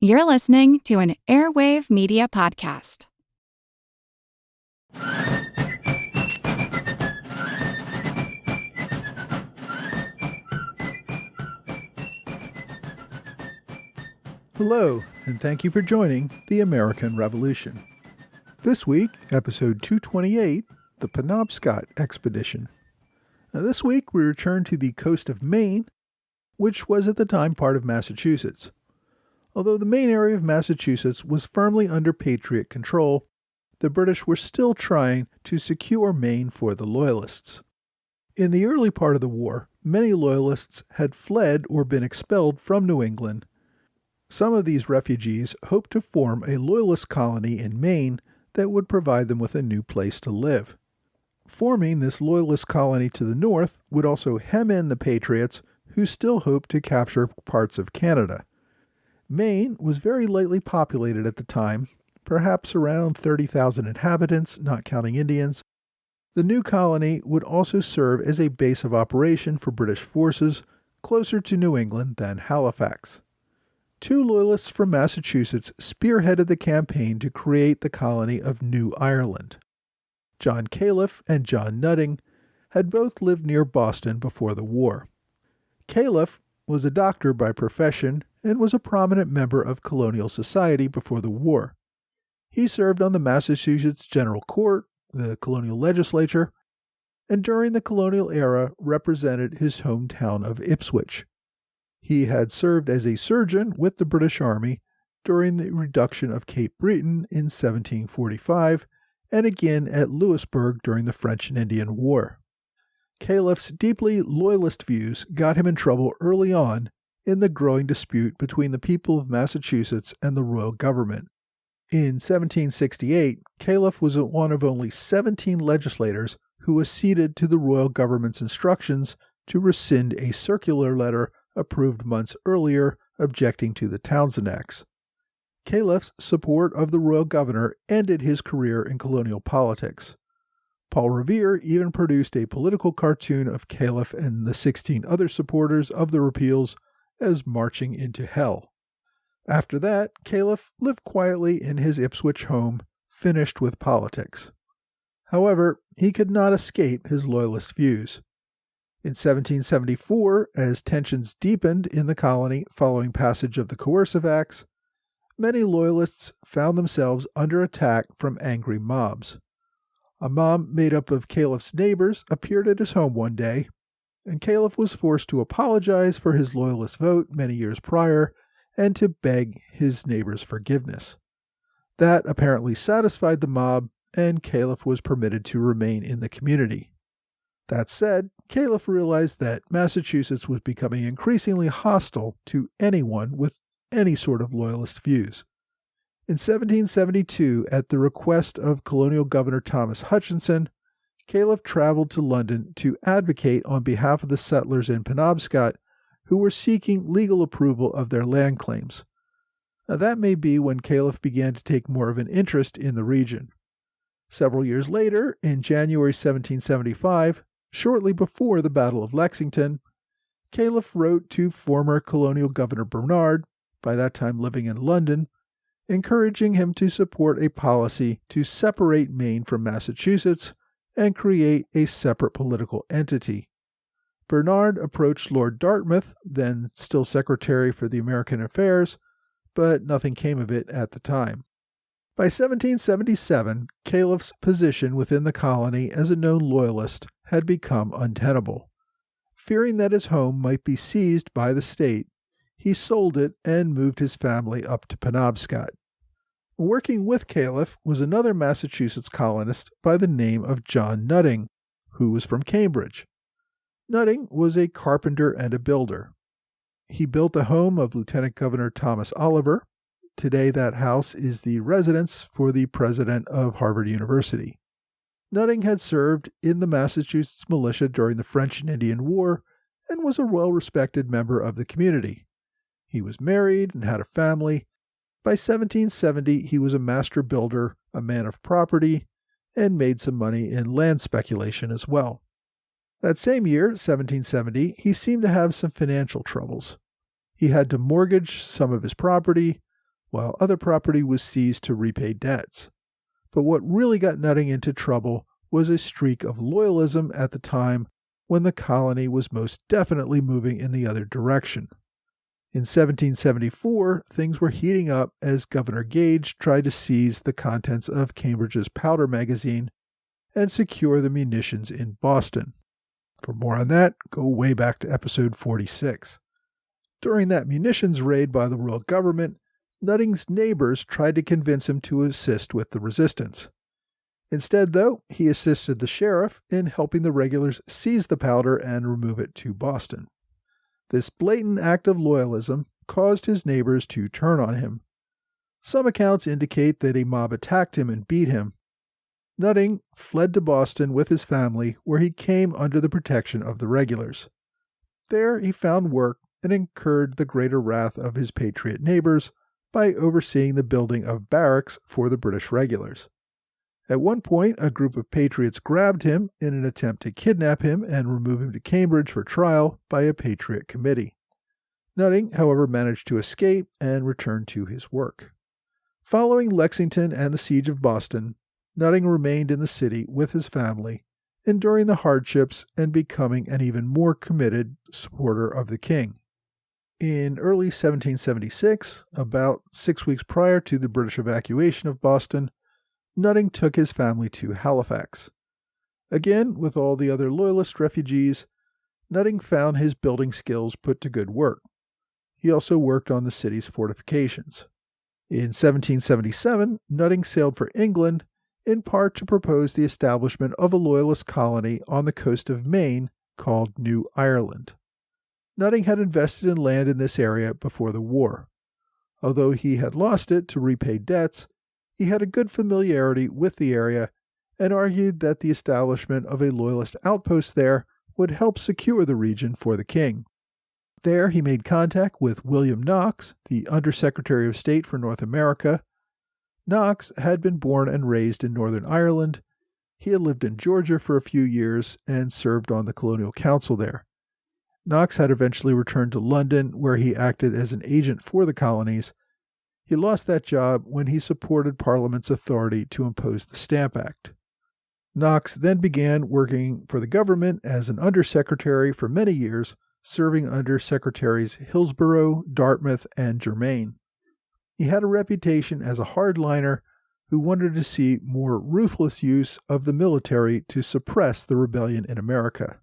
You're listening to an Airwave Media Podcast. Hello, and thank you for joining the American Revolution. This week, episode 228, the Penobscot Expedition. Now, this week, we return to the coast of Maine, which was at the time part of Massachusetts. Although the Maine area of Massachusetts was firmly under Patriot control, the British were still trying to secure Maine for the Loyalists. In the early part of the war, many Loyalists had fled or been expelled from New England. Some of these refugees hoped to form a Loyalist colony in Maine that would provide them with a new place to live. Forming this Loyalist colony to the north would also hem in the Patriots, who still hoped to capture parts of Canada. Maine was very lightly populated at the time, perhaps around 30,000 inhabitants, not counting Indians. The new colony would also serve as a base of operation for British forces closer to New England than Halifax. Two Loyalists from Massachusetts spearheaded the campaign to create the colony of New Ireland. John Califf and John Nutting had both lived near Boston before the war. Califf was a doctor by profession and was a prominent member of colonial society before the war. He served on the Massachusetts General Court, the colonial legislature, and during the colonial era represented his hometown of Ipswich. He had served as a surgeon with the British Army during the reduction of Cape Breton in 1745 and again at Louisbourg during the French and Indian War. Califf's deeply Loyalist views got him in trouble early on in the growing dispute between the people of Massachusetts and the royal government. In 1768, Califf was one of only 17 legislators who acceded to the royal government's instructions to rescind a circular letter approved months earlier objecting to the Townshend Acts. Califf's support of the royal governor ended his career in colonial politics. Paul Revere even produced a political cartoon of Califf and the 16 other supporters of the repeals as marching into hell. After that, Califf lived quietly in his Ipswich home, finished with politics. However, he could not escape his Loyalist views. In 1774, as tensions deepened in the colony following passage of the Coercive Acts, many Loyalists found themselves under attack from angry mobs. A mob made up of Califf's neighbors appeared at his home one day, and Califf was forced to apologize for his Loyalist vote many years prior and to beg his neighbors' forgiveness. That apparently satisfied the mob, and Califf was permitted to remain in the community. That said, Califf realized that Massachusetts was becoming increasingly hostile to anyone with any sort of Loyalist views. In 1772, at the request of colonial governor Thomas Hutchinson, Califf traveled to London to advocate on behalf of the settlers in Penobscot who were seeking legal approval of their land claims. Now, that may be when Califf began to take more of an interest in the region. Several years later, in January 1775, shortly before the Battle of Lexington, Califf wrote to former colonial governor Bernard, by that time living in London, encouraging him to support a policy to separate Maine from Massachusetts and create a separate political entity. Bernard approached Lord Dartmouth, then still Secretary for the American Affairs, but nothing came of it at the time. By 1777, Califf's position within the colony as a known Loyalist had become untenable. Fearing that his home might be seized by the state, he sold it and moved his family up to Penobscot. Working with Califf was another Massachusetts colonist by the name of John Nutting, who was from Cambridge. Nutting was a carpenter and a builder. He built the home of Lieutenant Governor Thomas Oliver. Today that house is the residence for the president of Harvard University. Nutting had served in the Massachusetts Militia during the French and Indian War and was a well-respected member of the community. He was married and had a family. By 1770, he was a master builder, a man of property, and made some money in land speculation as well. That same year, 1770, he seemed to have some financial troubles. He had to mortgage some of his property, while other property was seized to repay debts. But what really got Nutting into trouble was a streak of loyalism at the time when the colony was most definitely moving in the other direction. In 1774, things were heating up as Governor Gage tried to seize the contents of Cambridge's powder magazine and secure the munitions in Boston. For more on that, go way back to episode 46. During that munitions raid by the royal government, Nutting's neighbors tried to convince him to assist with the resistance. Instead, though, he assisted the sheriff in helping the regulars seize the powder and remove it to Boston. This blatant act of loyalism caused his neighbors to turn on him. Some accounts indicate that a mob attacked him and beat him. Nutting fled to Boston with his family, where he came under the protection of the regulars. There he found work and incurred the greater wrath of his patriot neighbors by overseeing the building of barracks for the British regulars. At one point, a group of patriots grabbed him in an attempt to kidnap him and remove him to Cambridge for trial by a patriot committee. Nutting, however, managed to escape and return to his work. Following Lexington and the siege of Boston, Nutting remained in the city with his family, enduring the hardships and becoming an even more committed supporter of the king. In early 1776, about 6 weeks prior to the British evacuation of Boston, Nutting took his family to Halifax. Again, with all the other Loyalist refugees, Nutting found his building skills put to good work. He also worked on the city's fortifications. In 1777, Nutting sailed for England, in part to propose the establishment of a Loyalist colony on the coast of Maine called New Ireland. Nutting had invested in land in this area before the war. Although he had lost it to repay debts, he had a good familiarity with the area and argued that the establishment of a Loyalist outpost there would help secure the region for the king. There he made contact with William Knox, the Undersecretary of State for North America. Knox had been born and raised in Northern Ireland. He had lived in Georgia for a few years and served on the Colonial Council there. Knox had eventually returned to London, where he acted as an agent for the colonies. He lost that job when he supported Parliament's authority to impose the Stamp Act. Knox then began working for the government as an undersecretary for many years, serving under Secretaries Hillsborough, Dartmouth, and Germain. He had a reputation as a hardliner who wanted to see more ruthless use of the military to suppress the rebellion in America.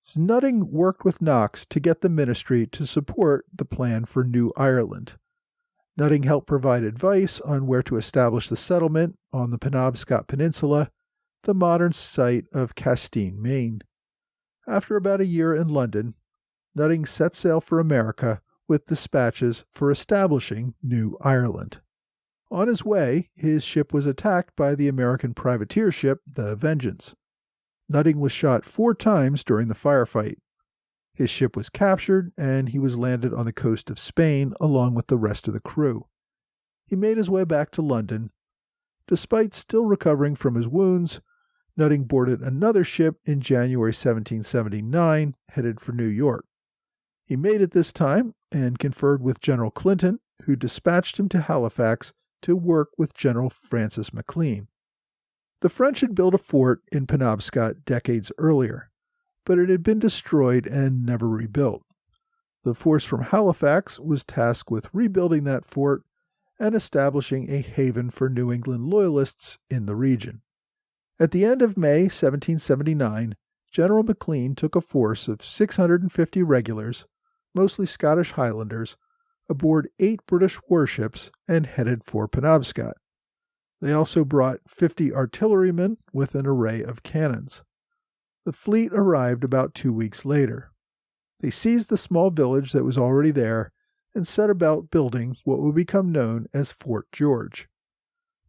So Nutting worked with Knox to get the ministry to support the plan for New Ireland. Nutting helped provide advice on where to establish the settlement on the Penobscot Peninsula, the modern site of Castine, Maine. After about a year in London, Nutting set sail for America with dispatches for establishing New Ireland. On his way, his ship was attacked by the American privateer ship, the Vengeance. Nutting was shot 4 times during the firefight. His ship was captured, and he was landed on the coast of Spain along with the rest of the crew. He made his way back to London. Despite still recovering from his wounds, Nutting boarded another ship in January 1779, headed for New York. He made it this time and conferred with General Clinton, who dispatched him to Halifax to work with General Francis McLean. The French had built a fort in Penobscot decades earlier, but it had been destroyed and never rebuilt. The force from Halifax was tasked with rebuilding that fort and establishing a haven for New England Loyalists in the region. At the end of May 1779, General McLean took a force of 650 regulars, mostly Scottish Highlanders, aboard 8 British warships and headed for Penobscot. They also brought 50 artillerymen with an array of cannons. The fleet arrived about 2 weeks later. They seized the small village that was already there and set about building what would become known as Fort George.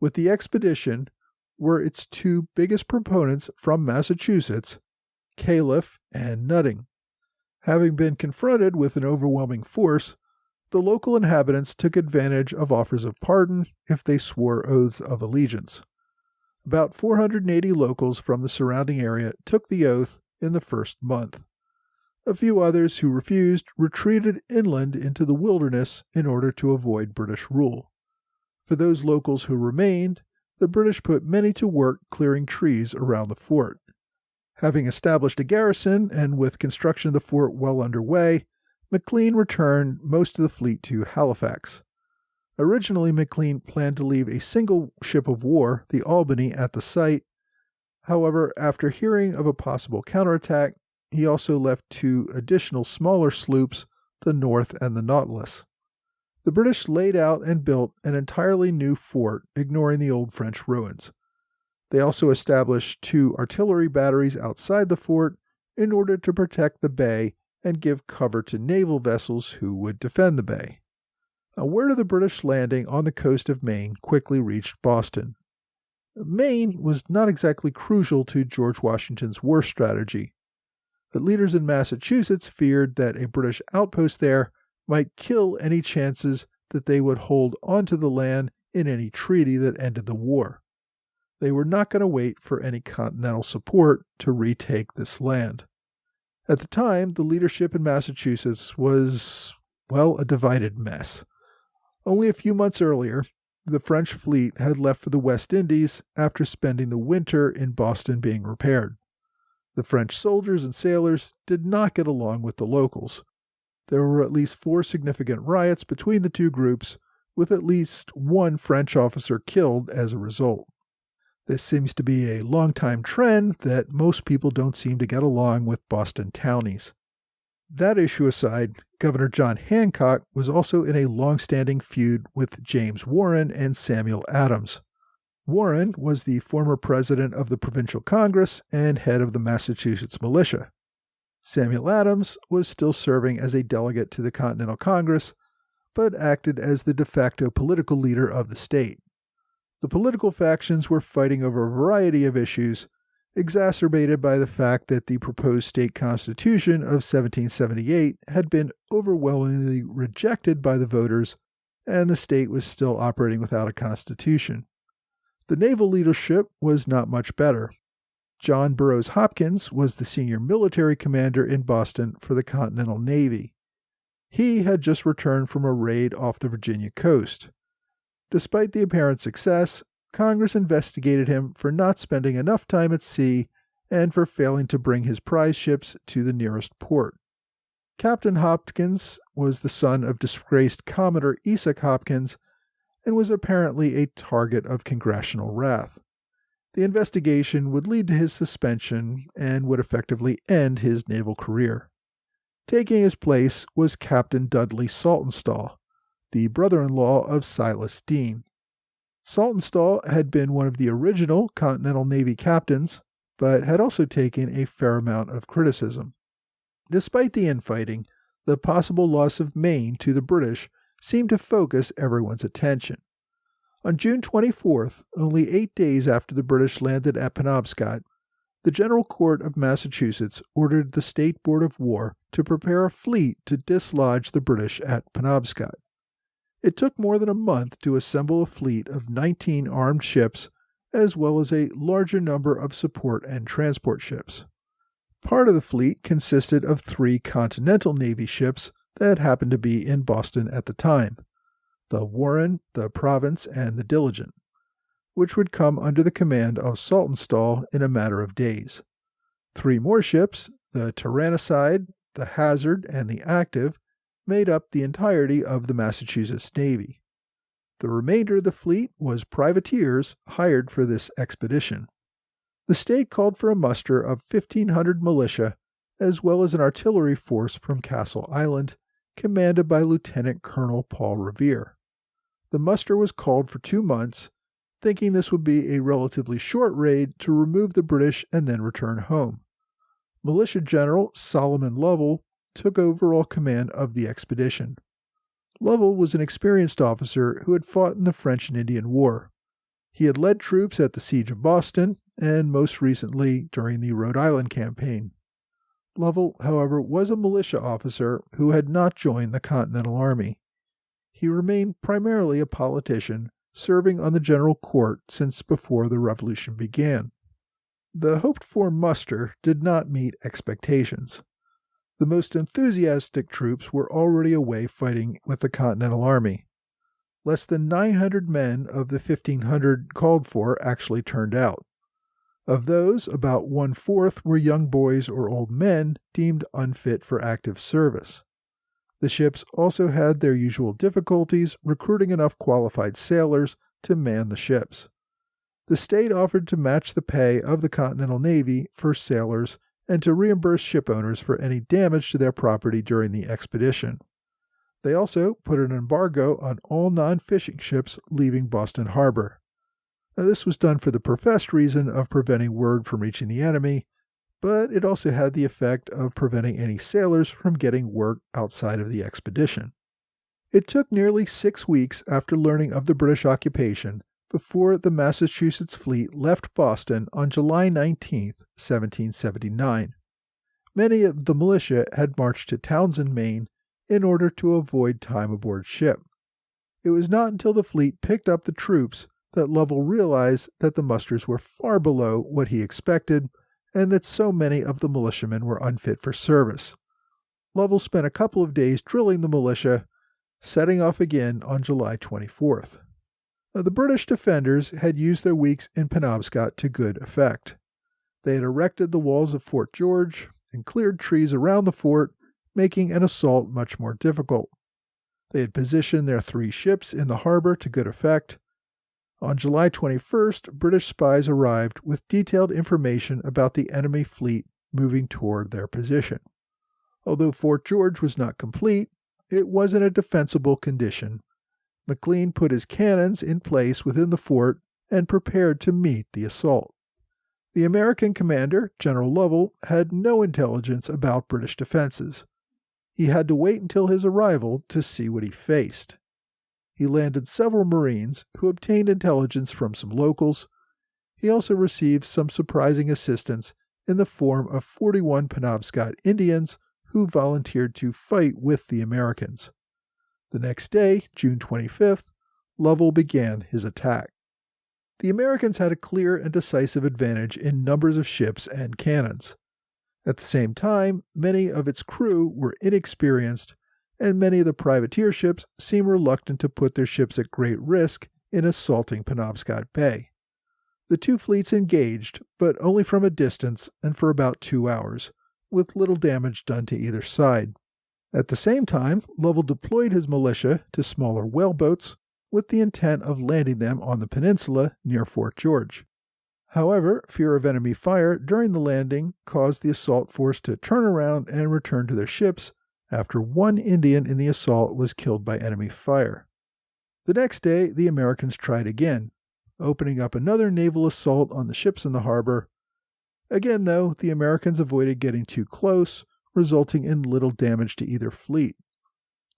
With the expedition were its 2 biggest proponents from Massachusetts, Califf and Nutting. Having been confronted with an overwhelming force, the local inhabitants took advantage of offers of pardon if they swore oaths of allegiance. About 480 locals from the surrounding area took the oath in the first month. A few others who refused retreated inland into the wilderness in order to avoid British rule. For those locals who remained, the British put many to work clearing trees around the fort. Having established a garrison and with construction of the fort well underway, McLean returned most of the fleet to Halifax. Originally, McLean planned to leave a single ship of war, the Albany, at the site. However, after hearing of a possible counterattack, he also left 2 additional smaller sloops, the North and the Nautilus. The British laid out and built an entirely new fort, ignoring the old French ruins. They also established 2 artillery batteries outside the fort in order to protect the bay and give cover to naval vessels who would defend the bay. Word of the British landing on the coast of Maine quickly reached Boston. Maine was not exactly crucial to George Washington's war strategy, but leaders in Massachusetts feared that a British outpost there might kill any chances that they would hold onto the land in any treaty that ended the war. They were not going to wait for any continental support to retake this land. At the time, the leadership in Massachusetts was, a divided mess. Only a few months earlier, the French fleet had left for the West Indies after spending the winter in Boston being repaired. The French soldiers and sailors did not get along with the locals. There were at least 4 significant riots between the 2 groups, with at least 1 French officer killed as a result. This seems to be a long-time trend that most people don't seem to get along with Boston townies. That issue aside, Governor John Hancock was also in a long-standing feud with James Warren and Samuel Adams. Warren was the former president of the Provincial Congress and head of the Massachusetts Militia. Samuel Adams was still serving as a delegate to the Continental Congress, but acted as the de facto political leader of the state. The political factions were fighting over a variety of issues, exacerbated by the fact that the proposed state constitution of 1778 had been overwhelmingly rejected by the voters, and the state was still operating without a constitution. The naval leadership was not much better. John Burroughs Hopkins was the senior military commander in Boston for the Continental Navy. He had just returned from a raid off the Virginia coast. Despite the apparent success, Congress investigated him for not spending enough time at sea and for failing to bring his prize ships to the nearest port. Captain Hopkins was the son of disgraced Commodore Isaac Hopkins and was apparently a target of congressional wrath. The investigation would lead to his suspension and would effectively end his naval career. Taking his place was Captain Dudley Saltonstall, the brother-in-law of Silas Deane. Saltonstall had been one of the original Continental Navy captains, but had also taken a fair amount of criticism. Despite the infighting, the possible loss of Maine to the British seemed to focus everyone's attention. On June 24th, only 8 days after the British landed at Penobscot, the General Court of Massachusetts ordered the State Board of War to prepare a fleet to dislodge the British at Penobscot. It took more than a month to assemble a fleet of 19 armed ships, as well as a larger number of support and transport ships. Part of the fleet consisted of 3 Continental Navy ships that happened to be in Boston at the time: the Warren, the Province, and the Diligent, which would come under the command of Saltonstall in a matter of days. 3 more ships, the Tyrannicide, the Hazard, and the Active, made up the entirety of the Massachusetts Navy. The remainder of the fleet was privateers hired for this expedition. The state called for a muster of 1,500 militia, as well as an artillery force from Castle Island, commanded by Lieutenant Colonel Paul Revere. The muster was called for 2 months, thinking this would be a relatively short raid to remove the British and then return home. Militia General Solomon Lovell took overall command of the expedition. Lovell was an experienced officer who had fought in the French and Indian War. He had led troops at the Siege of Boston and most recently during the Rhode Island campaign. Lovell, however, was a militia officer who had not joined the Continental Army. He remained primarily a politician, serving on the General Court since before the Revolution began. The hoped-for muster did not meet expectations. The most enthusiastic troops were already away fighting with the Continental Army. less than 900 men of the 1,500 called for actually turned out. Of those, about one-fourth were young boys or old men deemed unfit for active service. The ships also had their usual difficulties recruiting enough qualified sailors to man the ships. The state offered to match the pay of the Continental Navy for sailors and to reimburse ship owners for any damage to their property during the expedition. They also put an embargo on all non-fishing ships leaving Boston Harbor. Now, this was done for the professed reason of preventing word from reaching the enemy, but it also had the effect of preventing any sailors from getting work outside of the expedition. It took nearly 6 weeks after learning of the British occupation before the Massachusetts fleet left Boston on July 19, 1779. Many of the militia had marched to Townsend, Maine, in order to avoid time aboard ship. It was not until the fleet picked up the troops that Lovell realized that the musters were far below what he expected and that so many of the militiamen were unfit for service. Lovell spent a couple of days drilling the militia, setting off again on July 24th. The British defenders had used their weeks in Penobscot to good effect. They had erected the walls of Fort George and cleared trees around the fort, making an assault much more difficult. They had positioned their 3 ships in the harbor to good effect. On July 21st, British spies arrived with detailed information about the enemy fleet moving toward their position. Although Fort George was not complete, it was in a defensible condition. McLean put his cannons in place within the fort and prepared to meet the assault. The American commander, General Lovell, had no intelligence about British defenses. He had to wait until his arrival to see what he faced. He landed several Marines who obtained intelligence from some locals. He also received some surprising assistance in the form of 41 Penobscot Indians who volunteered to fight with the Americans. The next day, June 25th, Lovell began his attack. The Americans had a clear and decisive advantage in numbers of ships and cannons. At the same time, many of its crew were inexperienced, and many of the privateer ships seemed reluctant to put their ships at great risk in assaulting Penobscot Bay. The 2 fleets engaged, but only from a distance and for about 2 hours, with little damage done to either side. At the same time, Lovell deployed his militia to smaller whaleboats with the intent of landing them on the peninsula near Fort George. However, fear of enemy fire during the landing caused the assault force to turn around and return to their ships after 1 Indian in the assault was killed by enemy fire. The next day, the Americans tried again, opening up another naval assault on the ships in the harbor. Again, though, the Americans avoided getting too close, resulting in little damage to either fleet.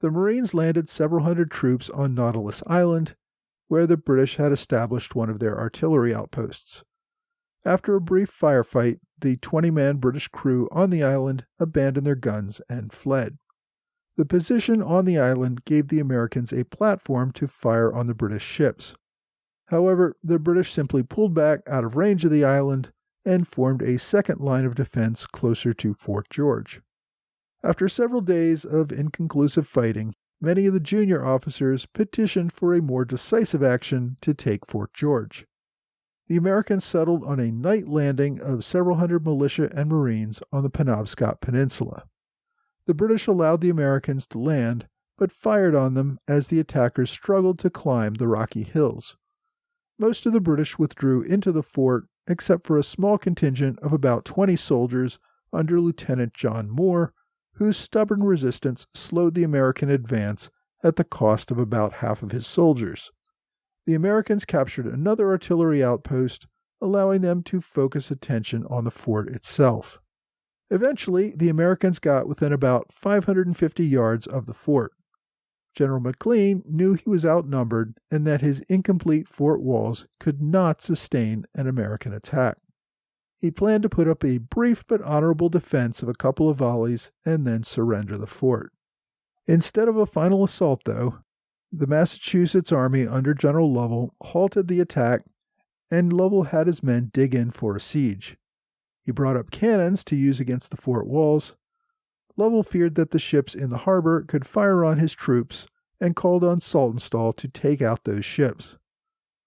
The Marines landed several hundred troops on Nautilus Island, where the British had established one of their artillery outposts. After a brief firefight, the 20-man British crew on the island abandoned their guns and fled. The position on the island gave the Americans a platform to fire on the British ships. However, the British simply pulled back out of range of the island and formed a second line of defense closer to Fort George. After several days of inconclusive fighting, many of the junior officers petitioned for a more decisive action to take Fort George. The Americans settled on a night landing of several hundred militia and Marines on the Penobscot Peninsula. The British allowed the Americans to land, but fired on them as the attackers struggled to climb the rocky hills. Most of the British withdrew into the fort, except for a small contingent of about 20 soldiers under Lieutenant John Moore, whose stubborn resistance slowed the American advance at the cost of about half of his soldiers. The Americans captured another artillery outpost, allowing them to focus attention on the fort itself. Eventually, the Americans got within about 550 yards of the fort. General McLean knew he was outnumbered and that his incomplete fort walls could not sustain an American attack. He planned to put up a brief but honorable defense of a couple of volleys and then surrender the fort. Instead of a final assault, though, the Massachusetts Army under General Lovell halted the attack, and Lovell had his men dig in for a siege. He brought up cannons to use against the fort walls. Lovell feared that the ships in the harbor could fire on his troops, and called on Saltonstall to take out those ships.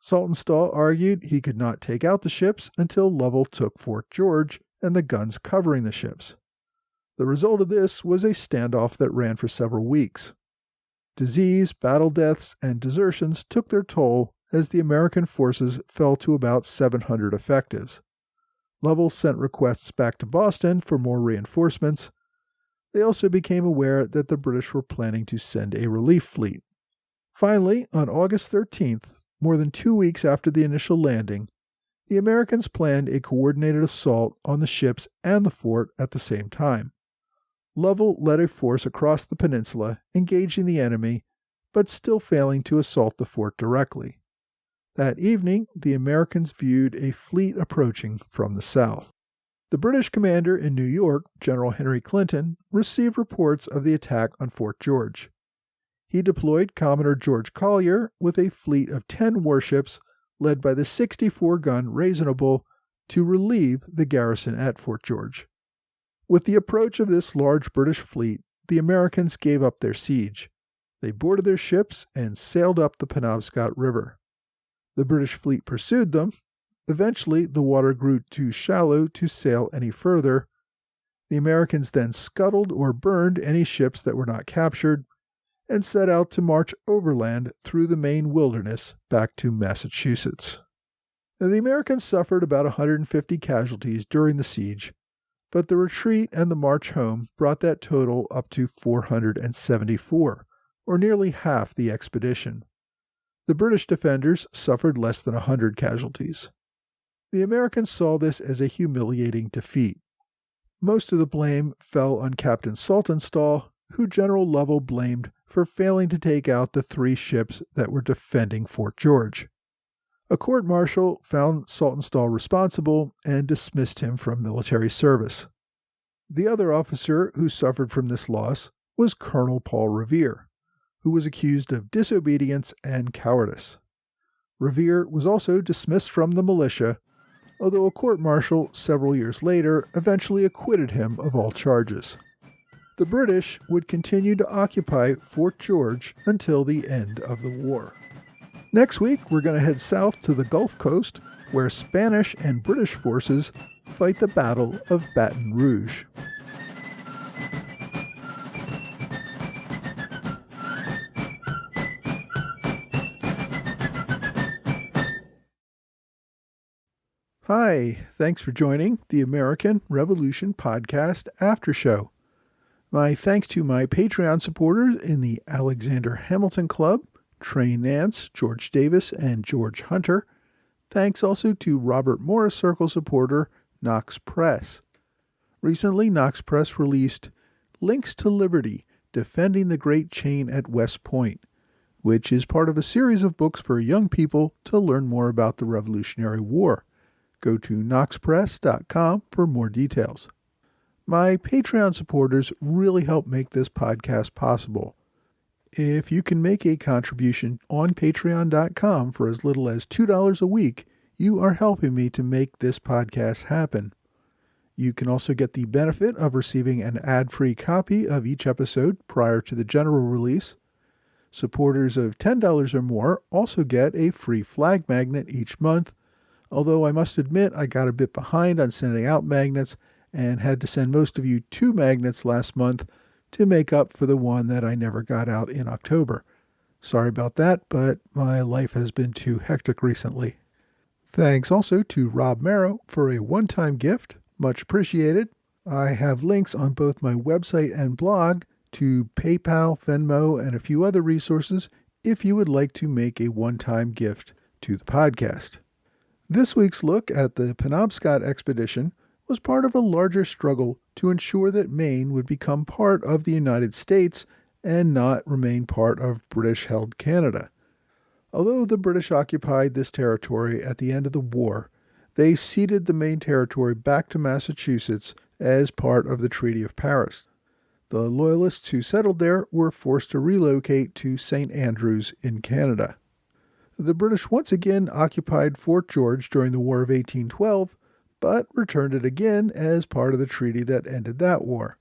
Saltonstall argued he could not take out the ships until Lovell took Fort George and the guns covering the ships. The result of this was a standoff that ran for several weeks. Disease, battle deaths, and desertions took their toll as the American forces fell to about 700 effectives. Lovell sent requests back to Boston for more reinforcements. They also became aware that the British were planning to send a relief fleet. Finally, on August 13th, more than 2 weeks after the initial landing, the Americans planned a coordinated assault on the ships and the fort at the same time. Lovell led a force across the peninsula, engaging the enemy, but still failing to assault the fort directly. That evening, the Americans viewed a fleet approaching from the south. The British commander in New York, General Henry Clinton, received reports of the attack on Fort George. He deployed Commodore George Collier with a fleet of 10 warships led by the 64-gun Reasonable to relieve the garrison at Fort George. With the approach of this large British fleet, the Americans gave up their siege. They boarded their ships and sailed up the Penobscot River. The British fleet pursued them. Eventually, the water grew too shallow to sail any further. The Americans then scuttled or burned any ships that were not captured and set out to march overland through the Maine wilderness back to Massachusetts. Now, the Americans suffered about 150 casualties during the siege, but the retreat and the march home brought that total up to 474, or nearly half the expedition. The British defenders suffered less than 100 casualties. The Americans saw this as a humiliating defeat. Most of the blame fell on Captain Saltonstall, who General Lovell blamed for failing to take out the 3 ships that were defending Fort George. A court-martial found Saltonstall responsible and dismissed him from military service. The other officer who suffered from this loss was Colonel Paul Revere, who was accused of disobedience and cowardice. Revere was also dismissed from the militia, although a court-martial several years later eventually acquitted him of all charges. The British would continue to occupy Fort George until the end of the war. Next week, we're going to head south to the Gulf Coast, where Spanish and British forces fight the Battle of Baton Rouge. Hi, thanks for joining the American Revolution Podcast After Show. My thanks to my Patreon supporters in the Alexander Hamilton Club, Trey Nance, George Davis, and George Hunter. Thanks also to Robert Morris Circle supporter, Knox Press. Recently, Knox Press released Links to Liberty, Defending the Great Chain at West Point, which is part of a series of books for young people to learn more about the Revolutionary War. Go to knoxpress.com for more details. My Patreon supporters really help make this podcast possible. If you can make a contribution on patreon.com for as little as $2 a week, you are helping me to make this podcast happen. You can also get the benefit of receiving an ad-free copy of each episode prior to the general release. Supporters of $10 or more also get a free flag magnet each month, although I must admit I got a bit behind on sending out magnets and had to send most of you 2 magnets last month to make up for the one that I never got out in October. Sorry about that, but my life has been too hectic recently. Thanks also to Rob Marrow for a one-time gift. Much appreciated. I have links on both my website and blog to PayPal, Venmo, and a few other resources if you would like to make a one-time gift to the podcast. This week's look at the Penobscot expedition was part of a larger struggle to ensure that Maine would become part of the United States and not remain part of British-held Canada. Although the British occupied this territory at the end of the war, they ceded the Maine territory back to Massachusetts as part of the Treaty of Paris. The Loyalists who settled there were forced to relocate to St. Andrews in Canada. The British once again occupied Fort George during the War of 1812, but returned it again as part of the treaty that ended that war.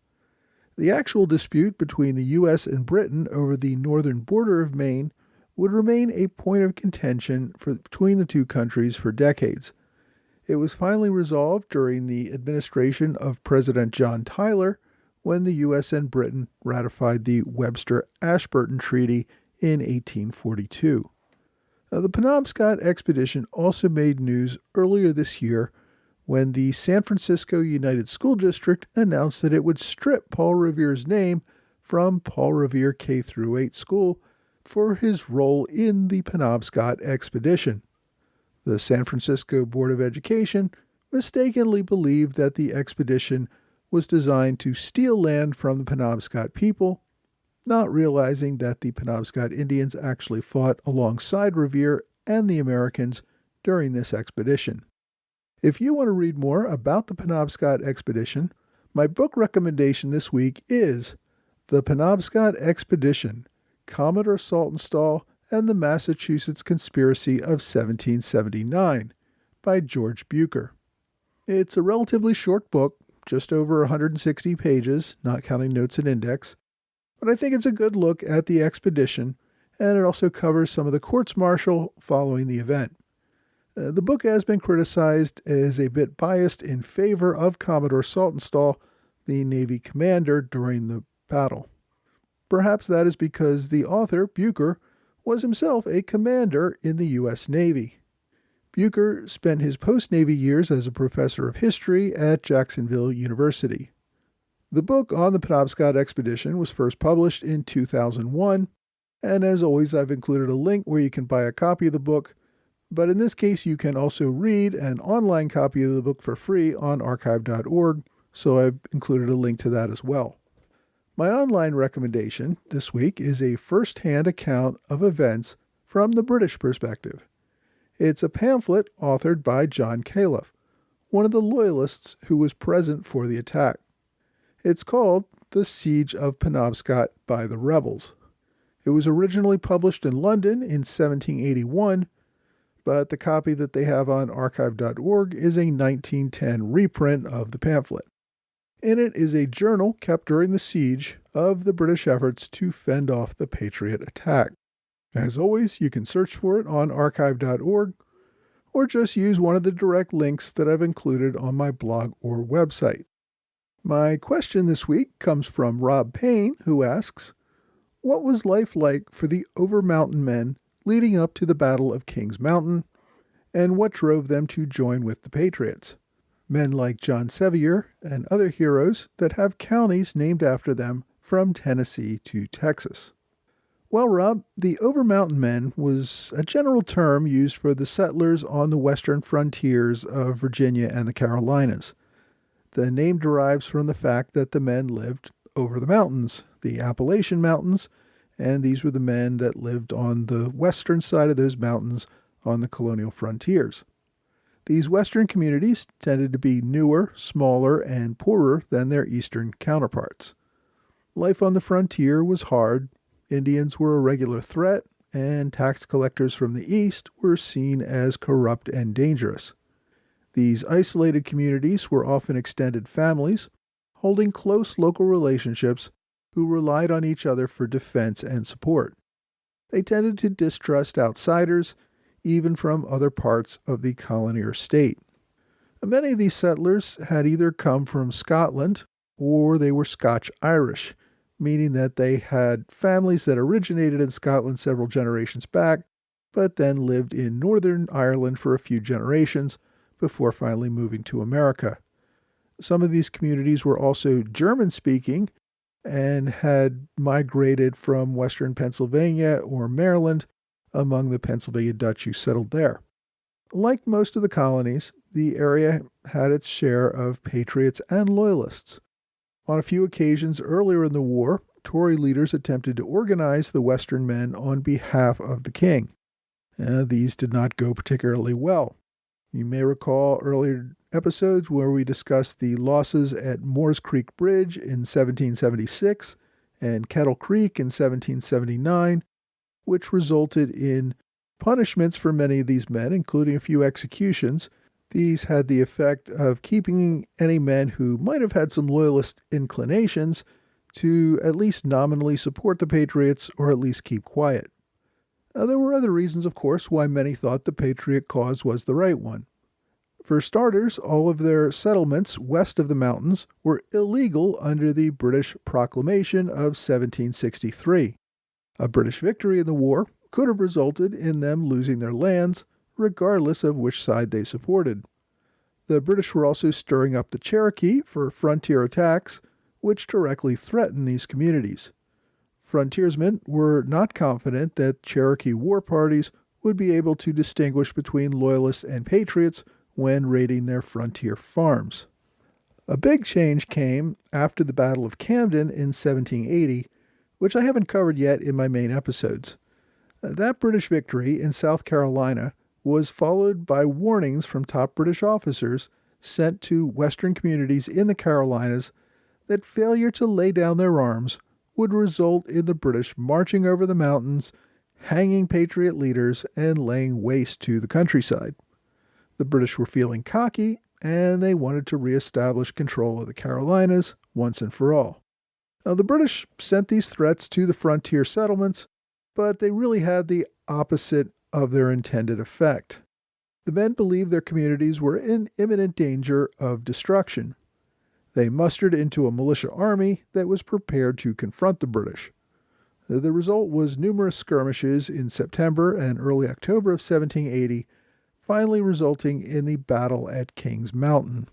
The actual dispute between the U.S. and Britain over the northern border of Maine would remain a point of contention between the two countries for decades. It was finally resolved during the administration of President John Tyler when the U.S. and Britain ratified the Webster-Ashburton Treaty in 1842. The Penobscot expedition also made news earlier this year when the San Francisco United School District announced that it would strip Paul Revere's name from Paul Revere K-8 school for his role in the Penobscot expedition. The San Francisco Board of Education mistakenly believed that the expedition was designed to steal land from the Penobscot people, not realizing that the Penobscot Indians actually fought alongside Revere and the Americans during this expedition. If you want to read more about the Penobscot expedition, my book recommendation this week is The Penobscot Expedition, Commodore Saltonstall and the Massachusetts Conspiracy of 1779 by George Bucher. It's a relatively short book, just over 160 pages, not counting notes and index, but I think it's a good look at the expedition, and it also covers some of the courts-martial following the event. The book has been criticized as a bit biased in favor of Commodore Saltonstall, the Navy commander during the battle. Perhaps that is because the author, Bucher, was himself a commander in the U.S. Navy. Bucher spent his post-Navy years as a professor of history at Jacksonville University. The book on the Penobscot expedition was first published in 2001, and as always I've included a link where you can buy a copy of the book, but in this case you can also read an online copy of the book for free on archive.org, so I've included a link to that as well. My online recommendation this week is a first-hand account of events from the British perspective. It's a pamphlet authored by John Califf, one of the Loyalists who was present for the attack. It's called The Siege of Penobscot by the Rebels. It was originally published in London in 1781, but the copy that they have on archive.org is a 1910 reprint of the pamphlet. In it is a journal kept during the siege of the British efforts to fend off the Patriot attack. As always, you can search for it on archive.org or just use one of the direct links that I've included on my blog or website. My question this week comes from Rob Payne, who asks, what was life like for the Overmountain men leading up to the Battle of Kings Mountain, and what drove them to join with the Patriots? Men like John Sevier and other heroes that have counties named after them from Tennessee to Texas. Well, Rob, the Overmountain men was a general term used for the settlers on the western frontiers of Virginia and the Carolinas. The name derives from the fact that the men lived over the mountains, the Appalachian Mountains, and these were the men that lived on the western side of those mountains on the colonial frontiers. These western communities tended to be newer, smaller, and poorer than their eastern counterparts. Life on the frontier was hard, Indians were a regular threat, and tax collectors from the east were seen as corrupt and dangerous. These isolated communities were often extended families, holding close local relationships who relied on each other for defense and support. They tended to distrust outsiders, even from other parts of the colony or state. Many of these settlers had either come from Scotland or they were Scotch-Irish, meaning that they had families that originated in Scotland several generations back, but then lived in Northern Ireland for a few generations before finally moving to America. Some of these communities were also German-speaking and had migrated from western Pennsylvania or Maryland among the Pennsylvania Dutch who settled there. Like most of the colonies, the area had its share of patriots and loyalists. On a few occasions earlier in the war, Tory leaders attempted to organize the Western men on behalf of the king. These did not go particularly well. You may recall earlier episodes where we discussed the losses at Moores Creek Bridge in 1776 and Kettle Creek in 1779, which resulted in punishments for many of these men, including a few executions. These had the effect of keeping any men who might have had some loyalist inclinations to at least nominally support the Patriots or at least keep quiet. There were other reasons, of course, why many thought the Patriot cause was the right one. For starters, all of their settlements west of the mountains were illegal under the British Proclamation of 1763. A British victory in the war could have resulted in them losing their lands, regardless of which side they supported. The British were also stirring up the Cherokee for frontier attacks, which directly threatened these communities. Frontiersmen were not confident that Cherokee war parties would be able to distinguish between Loyalists and Patriots when raiding their frontier farms. A big change came after the Battle of Camden in 1780, which I haven't covered yet in my main episodes. That British victory in South Carolina was followed by warnings from top British officers sent to Western communities in the Carolinas that failure to lay down their arms would result in the British marching over the mountains, hanging Patriot leaders, and laying waste to the countryside. The British were feeling cocky, and they wanted to reestablish control of the Carolinas once and for all. Now, the British sent these threats to the frontier settlements, but they really had the opposite of their intended effect. The men believed their communities were in imminent danger of destruction. They mustered into a militia army that was prepared to confront the British. The result was numerous skirmishes in September and early October of 1780, finally resulting in the battle at Kings Mountain.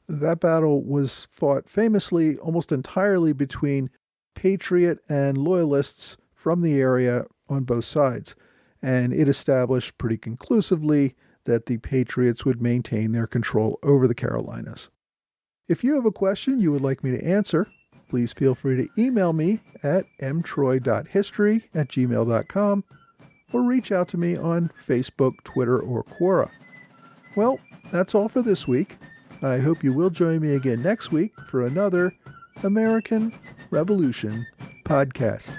That battle was fought famously almost entirely between Patriot and Loyalists from the area on both sides, and it established pretty conclusively that the Patriots would maintain their control over the Carolinas. If you have a question you would like me to answer, please feel free to email me at mtroy.history@gmail.com or reach out to me on Facebook, Twitter, or Quora. Well, that's all for this week. I hope you will join me again next week for another American Revolution podcast.